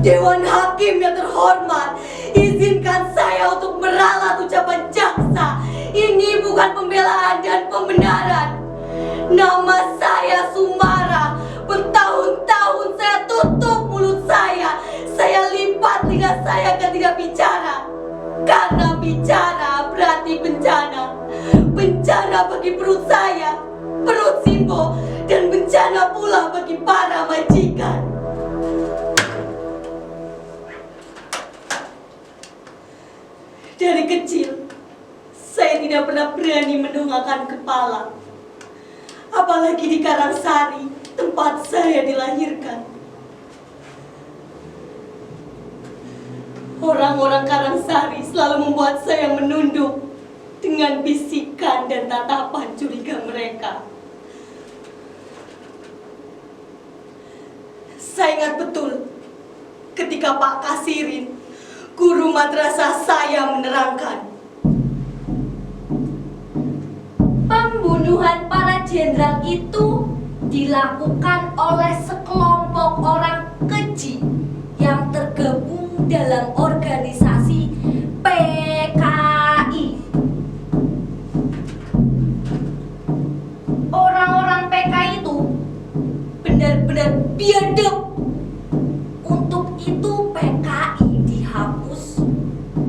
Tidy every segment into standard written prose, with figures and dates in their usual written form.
Dewan Hakim yang terhormat, izinkan saya untuk meralat ucapan jaksa. Ini bukan pembelaan dan pembenaran. Nama saya Sumara. Bertahun-tahun saya tutup mulut saya. Saya lipat telinga saya agar tidak bicara. Karena bicara berarti bencana. Bencana bagi perut saya, perut Simbo, dan bencana pula bagi para majikan. Dari kecil, saya tidak pernah berani mendongakkan kepala. Apalagi di Karangsari, tempat saya dilahirkan. Orang-orang Karangsari selalu membuat saya menunduk dengan bisikan dan tatapan curiga mereka. Saya ingat betul ketika Pak Kasirin, guru madrasah saya, menerangkan pembunuhan para jenderal itu dilakukan oleh sekelompok orang keji yang tergabung dalam organisasi PKI. Orang-orang PKI itu benar-benar biadab. Untuk itu PKI dihapus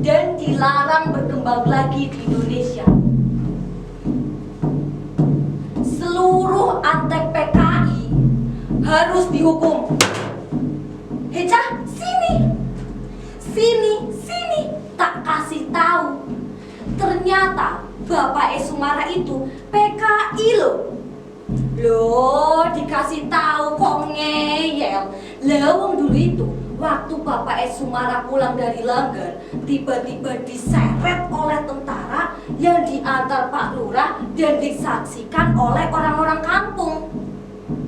dan dilarang berkembang lagi di Indonesia. Seluruh antek PKI harus dihukum. Heca, sini. Sini, tak kasih tahu. Ternyata Bapak Sumara itu PKI loh. Loh, dikasih tahu kok ngeyel. Lewong dulu itu waktu Bapak Sumara pulang dari Langgar, tiba-tiba diseret oleh tentara yang diantar Pak Lurah dan disaksikan oleh orang-orang kampung.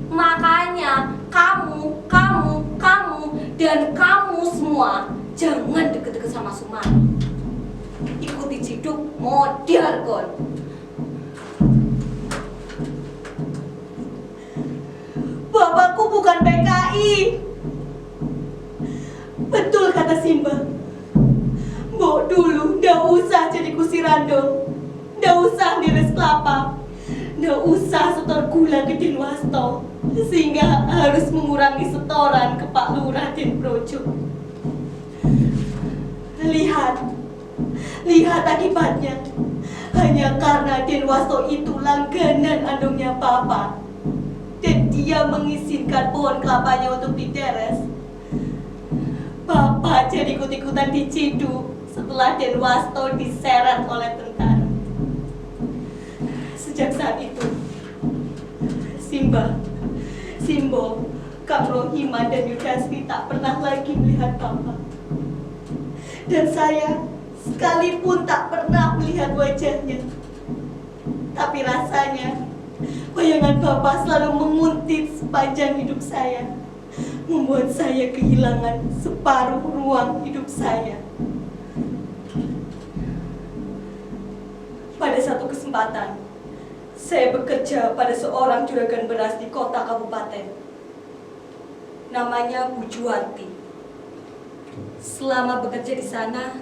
Makanya kamu dan kamu semua jangan deket-deket sama Sumara. Ikuti ciduk modal kon. Bapakku bukan PKI. Betul kata Simba. Mbok dulu ndak usah jadi kusirandong, ndak usah niris kelapa, ndak usah setor gula ke Dinwasto, sehingga harus mengurangi setoran ke Pak Lurah dan Projo. Lihat akibatnya. Hanya karena Dinwasto itu langganan andongnya Bapak, dan dia mengizinkan pohon kelapanya untuk diteres, Bapak jadi ikut-ikutan diciduk setelah Dinwasto diseret oleh tentara. Sejak saat itu, Simbo, Kang Rohima dan Yudhasri tak pernah lagi melihat Bapak. Dan saya sekalipun tak pernah melihat wajahnya. Tapi rasanya bayangan Bapak selalu menguntit sepanjang hidup saya, membuat saya kehilangan separuh ruang hidup saya. Pada satu kesempatan, saya bekerja pada seorang juragan beras di kota kabupaten. Namanya Bu Juwanti. Selama bekerja di sana,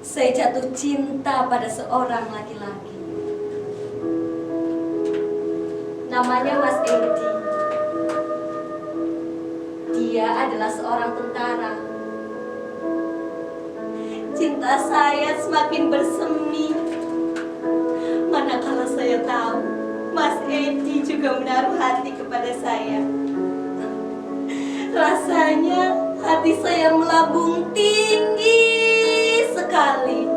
saya jatuh cinta pada seorang laki-laki. Namanya Mas Edi. Dia adalah seorang tentara. Cinta saya semakin bersemi manakala saya tahu Mas Edi juga menaruh hati kepada saya. Rasanya hati saya melambung tinggi sekali.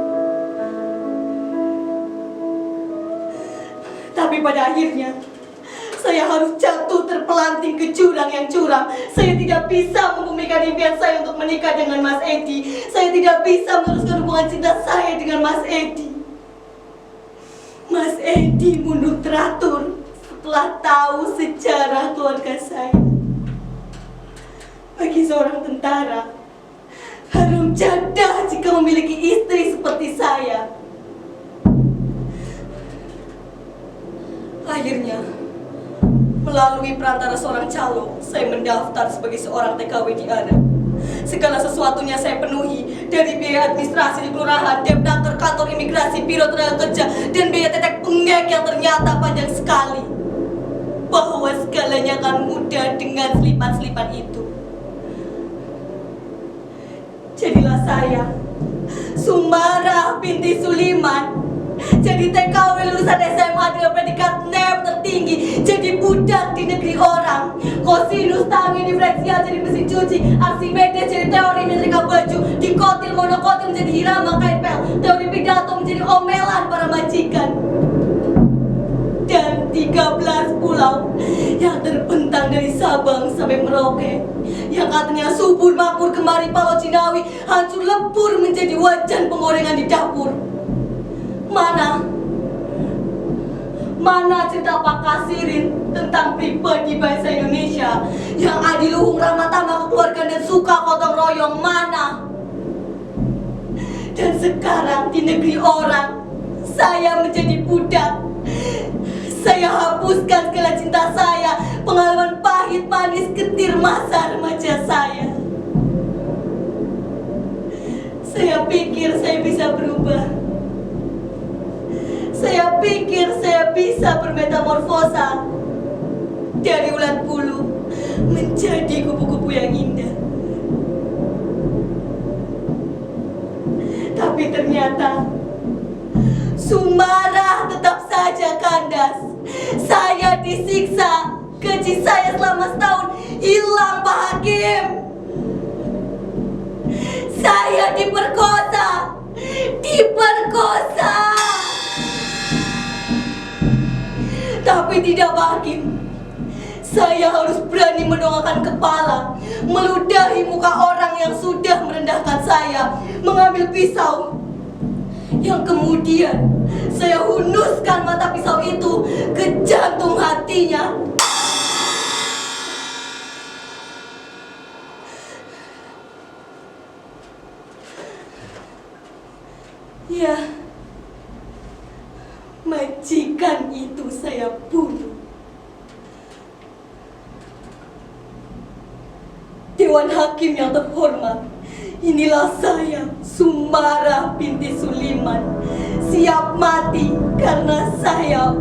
Tapi pada akhirnya saya harus jatuh terpelanting ke jurang yang curam. Saya tidak bisa membumikan impian saya untuk menikah dengan Mas Edi. Saya tidak bisa meneruskan hubungan cinta saya dengan Mas Edi. Mas Edi mundur teratur setelah tahu sejarah keluarga saya. Bagi seorang tentara, harum jadah jika memiliki istri seperti saya. Akhirnya, melalui perantara seorang calo, saya mendaftar sebagai seorang TKW di Arab. Segala sesuatunya saya penuhi, dari biaya administrasi di kelurahan, Depnaker, kantor imigrasi, biro tenaga kerja, dan biaya tetek bengek yang ternyata panjang sekali. Bahwa segalanya akan mudah dengan selipan-selipan itu. Jadilah saya Sumarah binti Suliman, jadi TKW lulusan SMA dengan predikat NEP tertinggi, jadi budak di negeri orang. Kosinus tangi diferensial jadi mesin cuci, Archimedes jadi teori metrika baju, dikotil monokotil menjadi irama kaipel, teori pidato menjadi omelan para majikan. Dan 13 pulau yang terbentang dari Sabang sampai Merauke, yang katanya subur makmur kemari Pulau Cinawi hancur lebur menjadi wajan penggorengan di dapur. Mana cerita Pak Kasirin tentang pribadi bangsa Indonesia yang adiluhung ramah tamah keluarga dan suka gotong royong, mana? Dan sekarang di negeri orang saya menjadi budak. Saya hapuskan segala cinta saya, pengalaman pahit manis getir masa remaja saya. Saya pikir saya bisa berubah. Saya pikir saya bisa bermetamorfosa dari ulat bulu menjadi kupu-kupu yang indah. Tapi ternyata Sumarah tetap saja kandas. Saya disiksa, gaji saya selama setahun hilang, Pak Hakim. Saya diperkosa. Tapi tidak, Pak Hakim. Saya harus berani mendongakkan kepala, meludahi muka orang yang sudah merendahkan saya, mengambil pisau, yang kemudian saya hunuskan mata pisau itu ke jantung hatinya. Ya, majikan itu saya bunuh. Dewan Hakim yang terhormat, inilah saya, Sumarah binti Suliman, siap mati karena saya